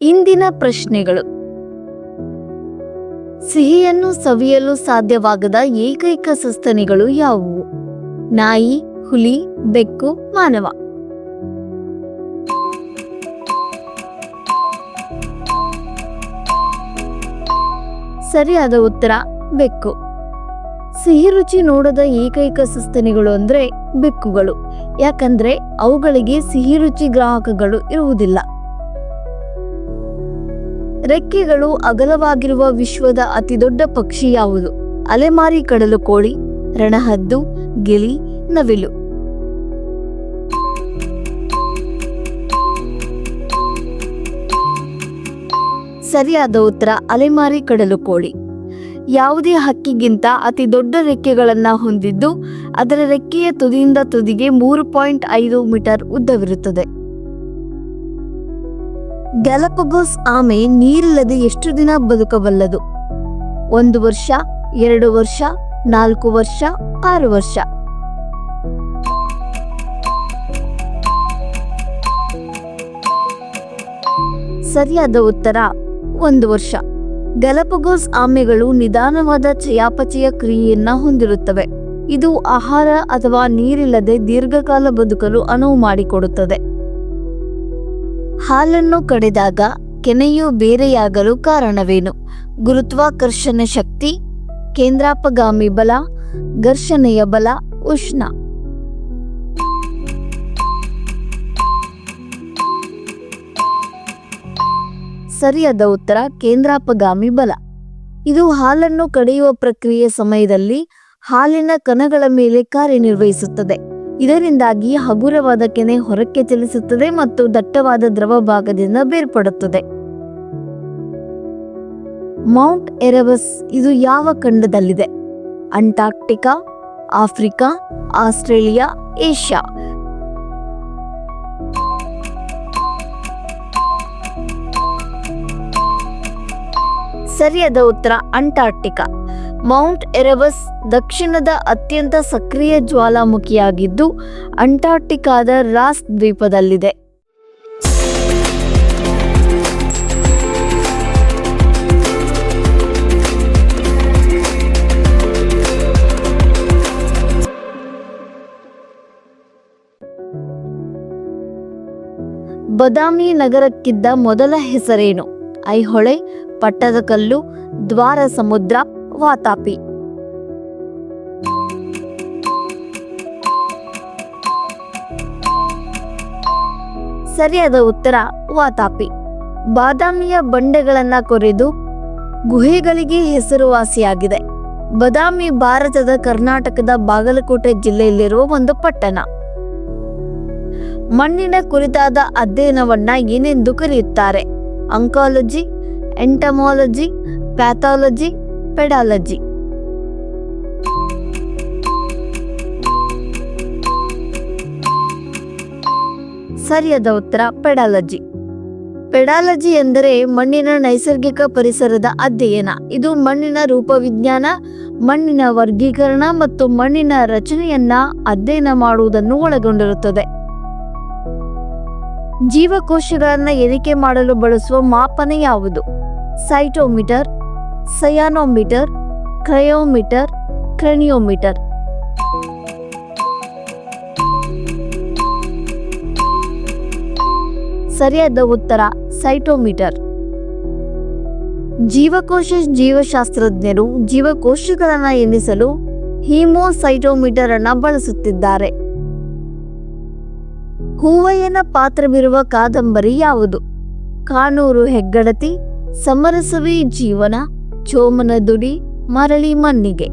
ಇಂದಿನ ಪ್ರಶ್ನೆಗಳು. ಸಿಹಿಯನ್ನು ಸವಿಯಲು ಸಾಧ್ಯವಾಗದ ಏಕೈಕ ಸಸ್ತನಿಗಳು ಯಾವುವು? ನಾಯಿ, ಹುಲಿ, ಬೆಕ್ಕು, ಮಾನವ. ಸರಿಯಾದ ಉತ್ತರ ಬೆಕ್ಕು. ಸಿಹಿ ರುಚಿ ನೋಡದ ಏಕೈಕ ಸಸ್ತನಿಗಳು ಅಂದ್ರೆ ಬೆಕ್ಕುಗಳು. ಯಾಕಂದ್ರೆ ಅವುಗಳಿಗೆ ಸಿಹಿ ರುಚಿ ಗ್ರಾಹಕಗಳು ಇರುವುದಿಲ್ಲ. ರೆಕ್ಕೆಗಳು ಅಗಲವಾಗಿರುವ ವಿಶ್ವದ ಅತಿದೊಡ್ಡ ಪಕ್ಷಿ ಯಾವುದು? ಅಲೆಮಾರಿ ಕಡಲು ಕೋಳಿ, ರಣಹದ್ದು, ಗಿಳಿ, ನವಿಲು. ಸರಿಯಾದ ಉತ್ತರ ಅಲೆಮಾರಿ ಕಡಲು ಕೋಳಿ. ಯಾವುದೇ ಹಕ್ಕಿಗಿಂತ ಅತಿ ದೊಡ್ಡ ರೆಕ್ಕೆಗಳನ್ನ ಹೊಂದಿದ್ದು ಅದರ ರೆಕ್ಕೆಯ ತುದಿಯಿಂದ ತುದಿಗೆ 3.5 ಮೀಟರ್ ಉದ್ದವಿರುತ್ತದೆ. ಗ್ಯಾಲಪಗೋಸ್ ಆಮೆ ನೀರಿಲ್ಲದೆ ಎಷ್ಟು ದಿನ ಬದುಕಬಲ್ಲದು? 1 ವರ್ಷ, 2 ವರ್ಷ, 4 ವರ್ಷ, 6 ವರ್ಷ. ಸರಿಯಾದ ಉತ್ತರ 1 ವರ್ಷ. ಗ್ಯಾಲಪಗೋಸ್ ಆಮೆಗಳು ನಿಧಾನವಾದ ಚಯಾಪಚಯ ಕ್ರಿಯೆಯನ್ನ ಹೊಂದಿರುತ್ತವೆ. ಇದು ಆಹಾರ ಅಥವಾ ನೀರಿಲ್ಲದೆ ದೀರ್ಘಕಾಲ ಬದುಕಲು ಅನುವು ಮಾಡಿಕೊಡುತ್ತದೆ. ಹಾಲನ್ನು ಕಡೆದಾಗ ಕೆನೆಯು ಬೇರೆಯಾಗಲು ಕಾರಣವೇನು? ಗುರುತ್ವಾಕರ್ಷಣ ಶಕ್ತಿ, ಕೇಂದ್ರಾಪಗಾಮಿ ಬಲ, ಘರ್ಷಣೆಯ ಬಲ, ಉಷ್ಣ. ಸರಿಯಾದ ಉತ್ತರ ಕೇಂದ್ರಾಪಗಾಮಿ ಬಲ. ಇದು ಹಾಲನ್ನು ಕಡೆಯುವ ಪ್ರಕ್ರಿಯೆ ಸಮಯದಲ್ಲಿ ಹಾಲಿನ ಕಣಗಳ ಮೇಲೆ ಕಾರ್ಯನಿರ್ವಹಿಸುತ್ತದೆ. ಇದರಿಂದಾಗಿ ಹಗುರವಾದ ಕೆನೆ ಹೊರಕ್ಕೆ ಚಲಿಸುತ್ತದೆ ಮತ್ತು ದಟ್ಟವಾದ ದ್ರವ ಭಾಗದಿಂದ ಬೇರ್ಪಡುತ್ತದೆ. ಮೌಂಟ್ ಎರೆಬಸ್ ಇದು ಯಾವ ಖಂಡದಲ್ಲಿದೆ? Antarctica, Africa, Australia, Asia. ಸರಿಯಾದ ಉತ್ತರ ಅಂಟಾರ್ಕ್ಟಿಕಾ. ಮೌಂಟ್ ಎರೆಬಸ್ ದಕ್ಷಿಣದ ಅತ್ಯಂತ ಸಕ್ರಿಯ ಜ್ವಾಲಾಮುಖಿಯಾಗಿದ್ದು ಅಂಟಾರ್ಕ್ಟಿಕಾದ ರಾಸ್ ದ್ವೀಪದಲ್ಲಿದೆ. ಬದಾಮಿ ನಗರಕ್ಕಿದ್ದ ಮೊದಲ ಹೆಸರೇನು? ಐಹೊಳೆ, ಪಟ್ಟದಕಲ್ಲು, ದ್ವಾರ ಸಮುದ್ರ, ವಾತಾಪಿ. ಸರಿಯಾದ ಉತ್ತರ ವಾತಾಪಿ. ಬಾದಾಮಿಯ ಬಂಡೆಗಳನ್ನ ಕೊರೆದು ಗುಹೆಗಳಿಗೆ ಹೆಸರುವಾಸಿಯಾಗಿದೆ. ಬದಾಮಿ ಭಾರತದ ಕರ್ನಾಟಕದ ಬಾಗಲಕೋಟೆ ಜಿಲ್ಲೆಯಲ್ಲಿರುವ ಒಂದು ಪಟ್ಟಣ. ಮಣ್ಣಿನ ಕುರಿತಾದ ಅಧ್ಯಯನವನ್ನ ಏನೆಂದು ಕರೆಯುತ್ತಾರೆ? Oncology, entomology, pathology, pedology. ಸರಿಯಾದ ಉತ್ತರ ಪೆಡಾಲಜಿ. ಪೆಡಾಲಜಿ ಎಂದರೆ ಮಣ್ಣಿನ ನೈಸರ್ಗಿಕ ಪರಿಸರದ ಅಧ್ಯಯನ. ಇದು ಮಣ್ಣಿನ ರೂಪವಿಜ್ಞಾನ, ಮಣ್ಣಿನ ವರ್ಗೀಕರಣ ಮತ್ತು ಮಣ್ಣಿನ ರಚನೆಯನ್ನ ಅಧ್ಯಯನ ಮಾಡುವುದನ್ನು ಒಳಗೊಂಡಿರುತ್ತದೆ. ಜೀವಕೋಶಗಳನ್ನು ಎಣಿಕೆ ಮಾಡಲು ಬಳಸುವ ಮಾಪನ ಯಾವುದು? ಸೈಟೋಮೀಟರ್, ಸಯಾನೋಮೀಟರ್, ಕ್ರಯೋಮೀಟರ್, ಕ್ರನಿಯೋಮೀಟರ್. ಸರಿಯಾದ ಉತ್ತರ ಸೈಟೋಮೀಟರ್. ಜೀವಕೋಶ ಜೀವಶಾಸ್ತ್ರಜ್ಞರು ಜೀವಕೋಶಗಳನ್ನು ಎಣಿಸಲು ಹೀಮೋಸೈಟೋಮೀಟರ್ ಅನ್ನು ಬಳಸುತ್ತಿದ್ದಾರೆ. ಹೂವಯ್ಯನ ಪಾತ್ರವಿರುವ ಕಾದಂಬರಿ ಯಾವುದು? ಕಾನೂರು ಹೆಗ್ಗಡತಿ, ಸಮರಸವೇ ಜೀವನ, ಚೋಮನ ದುಡಿ, ಮರಳಿ ಮಣ್ಣಿಗೆ.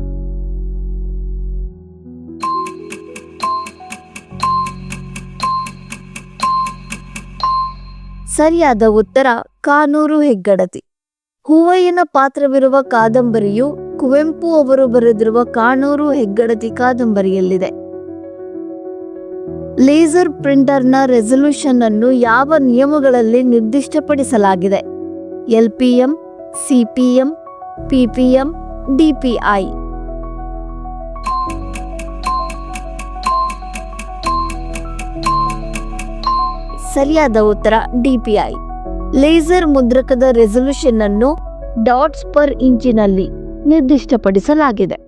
ಸರಿಯಾದ ಉತ್ತರ ಕಾನೂರು ಹೆಗ್ಗಡತಿ. ಹೂವಯ್ಯನ ಪಾತ್ರವಿರುವ ಕಾದಂಬರಿಯು ಕುವೆಂಪು ಅವರು ಬರೆದಿರುವ ಕಾನೂರು ಹೆಗ್ಗಡತಿ ಕಾದಂಬರಿಯಲ್ಲಿದೆ. ಲೇಸರ್ ಪ್ರಿಂಟರ್ನ ರೆಸಲ್ಯೂಷನ್ ಅನ್ನು ಯಾವ ನಿಯಮಗಳಲ್ಲಿ ನಿರ್ದಿಷ್ಟಪಡಿಸಲಾಗಿದೆ? LPM, CPM, PPM, DPI. ಸರಿಯಾದ ಉತ್ತರ DPI. ಲೇಸರ್ ಮುದ್ರಕದ ರೆಸಲ್ಯೂಷನ್ ಅನ್ನು ಡಾಟ್ಸ್ ಪರ್ ಇಂಚಿನಲ್ಲಿ ನಿರ್ದಿಷ್ಟಪಡಿಸಲಾಗಿದೆ.